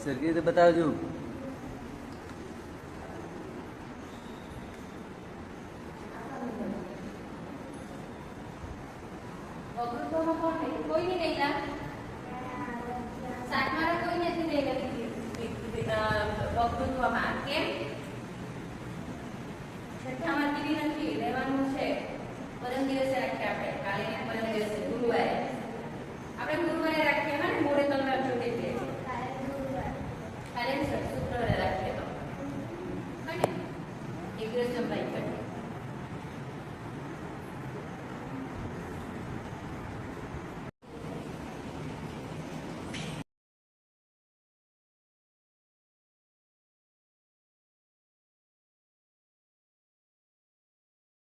સરખી રીતે બતાવજો. વકૃત્વમાં કોણ નહીં? કોઈ નહીં રહેલા. સાતમારે કોઈ નથી રહેલા વકૃત્વમાં. કેમ? છઠ્ઠામાં કીધી નથી રહેવાનું છે. પરમ દિવસે રાખીએ આપણે. કાલે પરમ દિવસે ગુરુવારે આપણે ગુરુવારે રાખીએ ને મોડે તલવાર જોડે છે. કાલે શુક્રવારે રાખીએ તો એક દિવસ જમવાય.